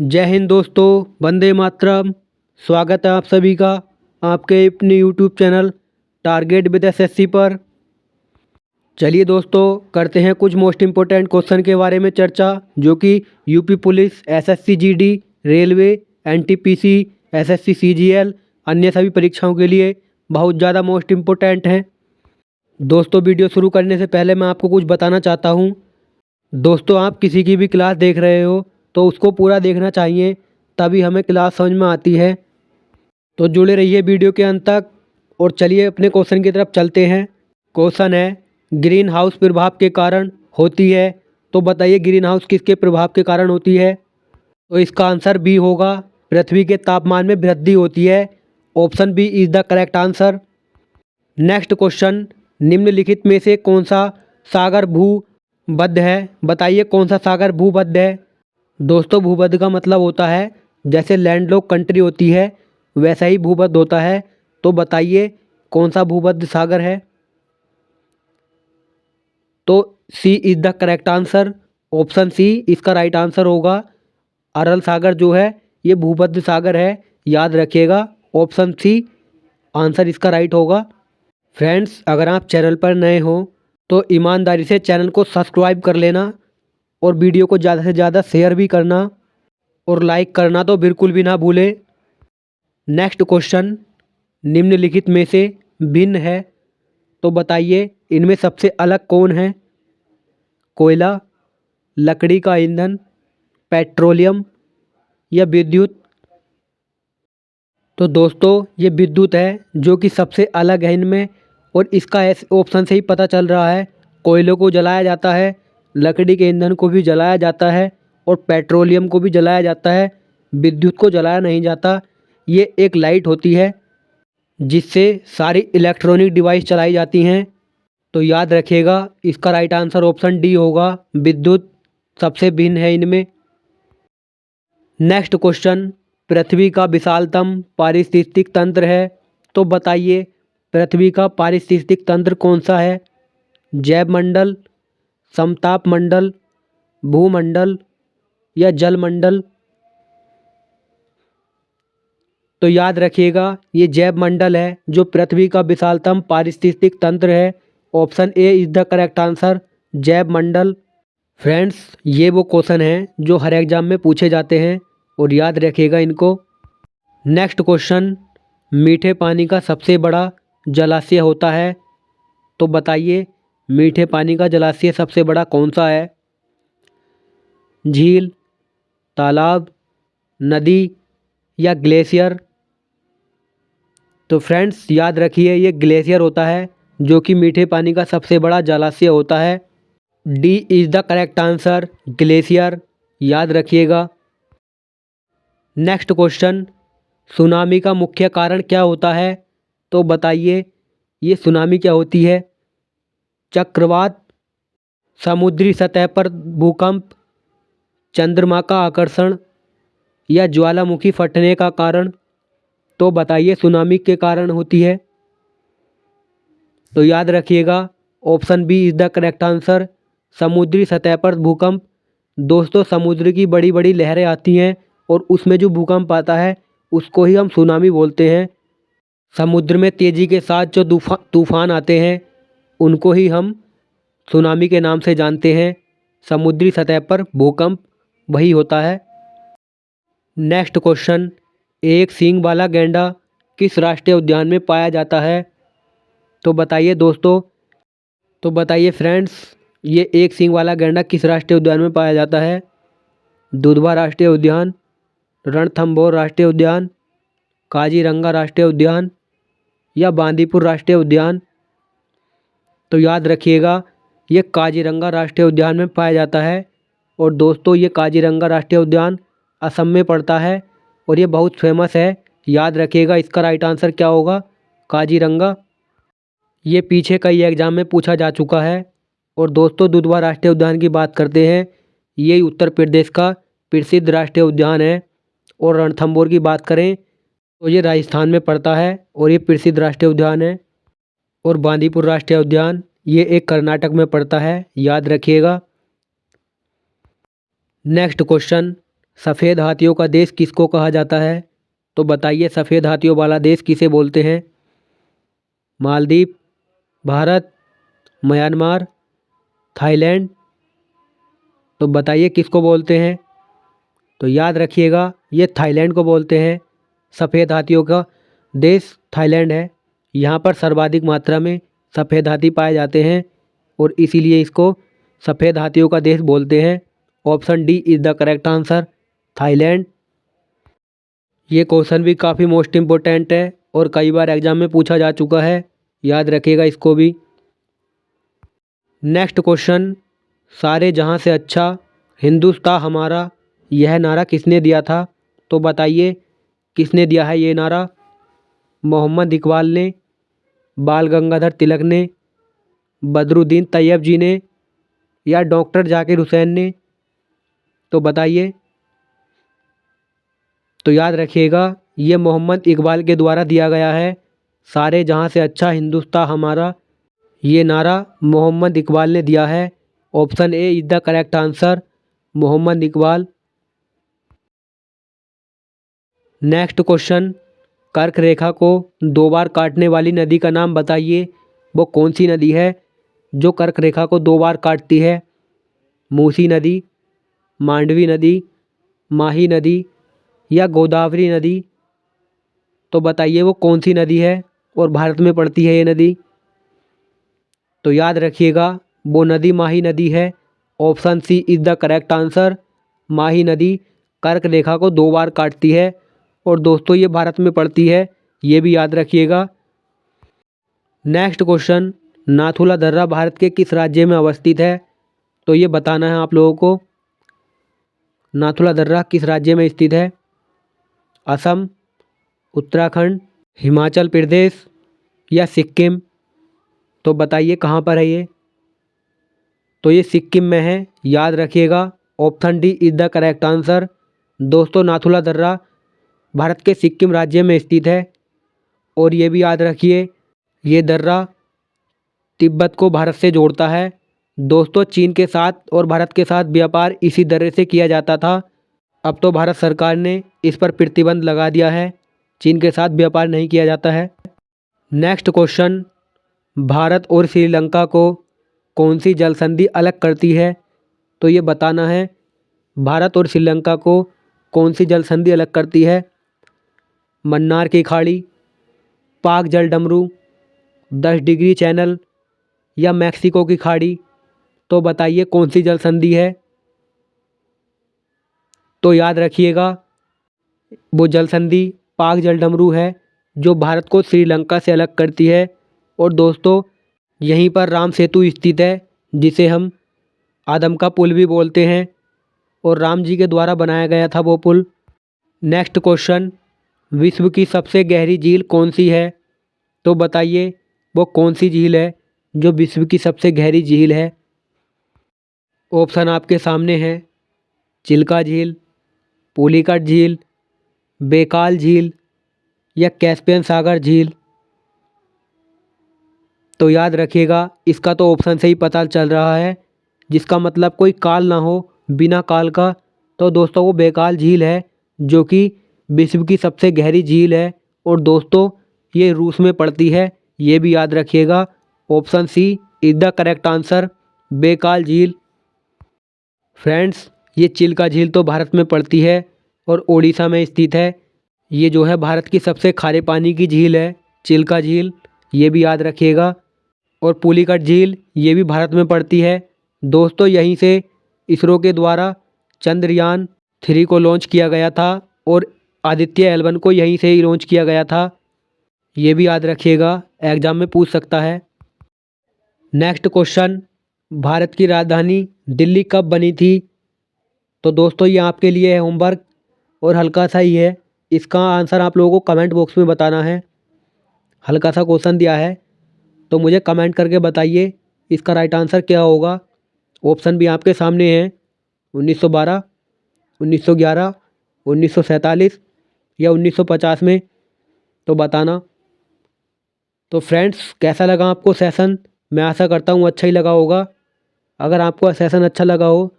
जय हिंद दोस्तों, वंदे मातरम। स्वागत है आप सभी का आपके अपने YouTube channel target with SSC पर। चलिए दोस्तों, करते हैं कुछ मोस्ट इम्पोर्टेंट क्वेश्चन के बारे में चर्चा, जो कि UP police, SSC GD, railway, NTPC, SSC CGL, अन्य सभी परीक्षाओं के लिए बहुत ज़्यादा मोस्ट इम्पोर्टेंट हैं। दोस्तों, वीडियो शुरू करने से पहले मैं आपको कुछ बताना चाहता हूँ। दोस्तों, आप किसी की भी क्लास देख रहे हो तो उसको पूरा देखना चाहिए, तभी हमें क्लास समझ में आती है। तो जुड़े रहिए वीडियो के अंत तक। और चलिए अपने क्वेश्चन की तरफ चलते हैं। क्वेश्चन है, ग्रीन हाउस प्रभाव के कारण होती है। तो बताइए ग्रीन हाउस किसके प्रभाव के कारण होती है? तो इसका आंसर बी होगा, पृथ्वी के तापमान में वृद्धि होती है। Option B is the correct answer. Next question, निम्नलिखित में से कौन सा सागर भूमध्य है? बताइए कौन सा सागर भूमध्य है? दोस्तों, भूमध्य का मतलब होता है जैसे लैंडलॉक कंट्री होती है वैसा ही भूमध्य होता है। तो बताइए कौन सा भूमध्य सागर है? तो C is the correct answer. Option C इसका राइट आंसर होगा। अरल सागर जो है ये भूमध्य सागर है, याद रखिएगा। ऑप्शन सी आंसर इसका राइट होगा। फ्रेंड्स, अगर आप चैनल पर नए हो तो ईमानदारी से चैनल को सब्सक्राइब कर लेना और वीडियो को ज़्यादा से ज़्यादा शेयर भी करना और लाइक करना तो बिल्कुल भी ना भूलें। नेक्स्ट क्वेश्चन, निम्नलिखित में से भिन्न है। तो बताइए इनमें सबसे अलग कौन है? कोयला, लकड़ी का ईंधन, पेट्रोलियम या विद्युत? तो दोस्तों, ये विद्युत है जो कि सबसे अलग है इनमें। और इसका ऑप्शन से ही पता चल रहा है। कोयले को जलाया जाता है, लकड़ी के ईंधन को भी जलाया जाता है और पेट्रोलियम को भी जलाया जाता है, विद्युत को जलाया नहीं जाता। ये एक लाइट होती है जिससे सारी इलेक्ट्रॉनिक डिवाइस चलाई जाती हैं। तो याद रखिएगा, इसका राइट आंसर ऑप्शन डी होगा, विद्युत सबसे भिन्न है इनमें। नेक्स्ट क्वेश्चन, पृथ्वी का विशालतम पारिस्थितिक तंत्र है। तो बताइए पृथ्वी का पारिस्थितिक तंत्र कौन सा है? जैवमंडल, समताप मंडल, भूमंडल या जलमंडल? तो याद रखिएगा, ये जैवमंडल है जो पृथ्वी का विशालतम पारिस्थितिक तंत्र है। Option A is the correct answer, जैवमंडल। फ्रेंड्स, ये वो क्वेश्चन हैं जो हर एग्जाम में पूछे जाते हैं और याद रखिएगा इनको। नेक्स्ट क्वेश्चन, मीठे पानी का सबसे बड़ा जलाशय होता है। तो बताइए मीठे पानी का जलाशय सबसे बड़ा कौन सा है? झील, तालाब, नदी या ग्लेशियर? तो फ्रेंड्स, याद रखिए ये ग्लेशियर होता है जो कि मीठे पानी का सबसे बड़ा जलाशय होता है। D is the correct answer, glacier, याद रखिएगा। नेक्स्ट क्वेश्चन, सुनामी का मुख्य कारण क्या होता है? तो बताइए ये सुनामी क्या होती है? चक्रवात, समुद्री सतह पर भूकंप, चंद्रमा का आकर्षण या ज्वालामुखी फटने का कारण? तो बताइए सुनामी के कारण होती है। तो याद रखिएगा, option B is the correct answer, समुद्री सतह पर भूकंप। दोस्तों, समुद्र की बड़ी बड़ी लहरें आती हैं और उसमें जो भूकंप आता है उसको ही हम सुनामी बोलते हैं। समुद्र में तेज़ी के साथ जो तूफान आते हैं उनको ही हम सुनामी के नाम से जानते हैं। समुद्री सतह पर भूकंप वही होता है। नेक्स्ट क्वेश्चन, एक सींग वाला गैंडा किस राष्ट्रीय उद्यान में पाया जाता है? तो बताइए दोस्तों, तो बताइए फ्रेंड्स, ये एक सींग वाला गैंडा किस राष्ट्रीय उद्यान में पाया जाता है? दुधवा राष्ट्रीय उद्यान, रणथंभौर राष्ट्रीय उद्यान, काजीरंगा राष्ट्रीय उद्यान या बांदीपुर राष्ट्रीय उद्यान? तो याद रखिएगा, ये काजीरंगा राष्ट्रीय उद्यान में पाया जाता है। और दोस्तों, ये काजीरंगा राष्ट्रीय उद्यान असम में पड़ता है और ये बहुत फेमस है। याद रखिएगा, इसका राइट आंसर क्या होगा? काजीरंगा। ये पीछे कई एग्जाम में पूछा जा चुका है। और दोस्तों, दुधवा राष्ट्रीय उद्यान की बात करते हैं, ये उत्तर प्रदेश का प्रसिद्ध राष्ट्रीय उद्यान है। और रणथंभौर की बात करें तो ये राजस्थान में पड़ता है और ये प्रसिद्ध राष्ट्रीय उद्यान है। और बांदीपुर राष्ट्रीय उद्यान ये एक कर्नाटक में पड़ता है, याद रखिएगा। नेक्स्ट क्वेश्चन, सफ़ेद हाथियों का देश किसको कहा जाता है? तो बताइए सफ़ेद हाथियों वाला देश किसे बोलते हैं? Maldives, Bharat, Myanmar, Thailand. तो बताइए किसको बोलते हैं? तो याद रखिएगा ये थाईलैंड को बोलते हैं। सफ़ेद हाथियों का देश थाईलैंड है। यहाँ पर सर्वाधिक मात्रा में सफ़ेद हाथी पाए जाते हैं और इसीलिए इसको सफ़ेद हाथियों का देश बोलते हैं। Option D is the correct answer, Thailand. ये क्वेश्चन भी काफ़ी मोस्ट इम्पोर्टेंट है और कई बार एग्जाम में पूछा जा चुका है, याद रखिएगा इसको भी। नेक्स्ट क्वेश्चन, सारे जहां से अच्छा हिंदुस्तान हमारा, यह नारा किसने दिया था? तो बताइए किसने दिया है ये नारा? मोहम्मद इकबाल ने, बाल गंगाधर तिलक ने, बदरुद्दीन तैयब जी ने, या डॉक्टर जाकिर हुसैन ने? तो बताइए। तो याद रखिएगा ये मोहम्मद इकबाल के द्वारा दिया गया है। सारे जहां से अच्छा हिंदुस्तान हमारा, ये नारा मोहम्मद इकबाल ने दिया है। Option A is the correct answer, Mohammad Iqbal. Next question, कर्क रेखा को 2 बार काटने वाली नदी का नाम बताइए। वो कौन सी नदी है जो कर्क रेखा को 2 बार काटती है? मूसी नदी, मांडवी नदी, माही नदी, या गोदावरी नदी? तो बताइए वो कौन सी नदी है और भारत में पड़ती है ये नदी? तो याद रखिएगा वो नदी माही नदी है। Option C is the correct answer, Mahi नदी कर्क रेखा को 2 बार काटती है और दोस्तों ये भारत में पड़ती है, ये भी याद रखिएगा। नेक्स्ट क्वेश्चन, नाथुला दर्रा भारत के किस राज्य में अवस्थित है? तो ये बताना है आप लोगों को। नाथुला दर्रा किस राज्य में स्थित है? असम, उत्तराखंड, हिमाचल प्रदेश, या सिक्किम? तो बताइए कहाँ पर है ये? तो ये सिक्किम में है, याद रखिएगा। Option D is the correct answer. दोस्तों नाथुला दर्रा भारत के सिक्किम राज्य में स्थित है और ये भी याद रखिए ये दर्रा तिब्बत को भारत से जोड़ता है। दोस्तों चीन के साथ और भारत के साथ व्यापार इसी दर्रे से किया जाता था। अब तो भारत सरकार ने इस पर प्रतिबंध लगा दिया है, चीन के साथ व्यापार नहीं किया जाता है। नेक्स्ट क्वेश्चन, भारत और श्रीलंका को कौन सी जल संधि अलग करती है? तो ये बताना है भारत और श्रीलंका को कौन सी जल संधि अलग करती है? मन्नार की खाड़ी, पाक जल डमरू, 10 डिग्री चैनल, या मैक्सिको की खाड़ी? तो बताइए कौन सी जल संधि है? तो याद रखिएगा वो जल संधि पाक जल डमरू है जो भारत को श्रीलंका से अलग करती है। और दोस्तों यहीं पर राम सेतु स्थित है जिसे हम आदम का पुल भी बोलते हैं और राम जी के द्वारा बनाया गया था वो पुल। नेक्स्ट क्वेश्चन, विश्व की सबसे गहरी झील कौन सी है? तो बताइए वो कौन सी झील है जो विश्व की सबसे गहरी झील है? ऑप्शन आपके सामने है, चिल्का झील, पुलिकट झील, बेकाल झील, या कैस्पियन सागर झील? तो याद रखिएगा इसका तो ऑप्शन से ही पता चल रहा है, जिसका मतलब कोई काल ना हो, बिना काल का। तो दोस्तों वो बेकाल झील है जो कि विश्व की सबसे गहरी झील है और दोस्तों ये रूस में पड़ती है, ये भी याद रखिएगा। Option C is the correct answer, Baikal झील। फ्रेंड्स ये चिल्का झील तो भारत में पड़ती है और ओडिशा में स्थित है। ये जो है भारत की सबसे खारे पानी की झील है, चिल्का झील, ये भी याद रखिएगा। और पुलिकट झील ये भी भारत में पड़ती है। दोस्तों यहीं से इसरो के द्वारा चंद्रयान 3 को लॉन्च किया गया था और आदित्य L1 को यहीं से ही लॉन्च किया गया था, ये भी याद रखिएगा, एग्जाम में पूछ सकता है। नेक्स्ट क्वेश्चन, भारत की राजधानी दिल्ली कब बनी थी? तो दोस्तों ये आपके लिए है होमवर्क और हल्का सा ही है, इसका आंसर आप लोगों को कमेंट बॉक्स में बताना है। हल्का सा क्वेश्चन दिया है तो मुझे कमेंट करके बताइए इसका राइट आंसर क्या होगा। ऑप्शन भी आपके सामने हैं, 1912, 1911, 1947, या 1950 में? तो बताना। तो फ्रेंड्स कैसा लगा आपको सेशन? मैं आशा करता हूँ अच्छा ही लगा होगा। अगर आपको सेशन अच्छा लगा हो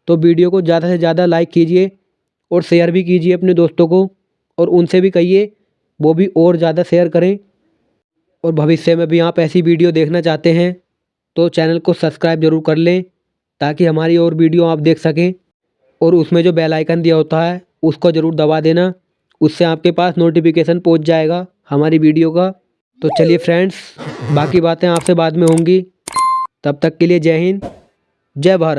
तो वीडियो को ज़्यादा से ज़्यादा लाइक कीजिए और शेयर भी कीजिए अपने दोस्तों को, और उनसे भी कहिए वो भी और ज़्यादा शेयर करें। और भविष्य में भी आप ऐसी वीडियो देखना चाहते हैं तो चैनल को सब्सक्राइब ज़रूर कर लें, ताकि हमारी और वीडियो आप देख सकें। और उसमें जो बेल आइकन दिया होता है उसको ज़रूर दबा देना, उससे आपके पास नोटिफिकेशन पहुंच जाएगा हमारी वीडियो का। तो चलिए फ्रेंड्स, बाकी बातें आपसे बाद में होंगी। तब तक के लिए जय हिंद, जय भारत।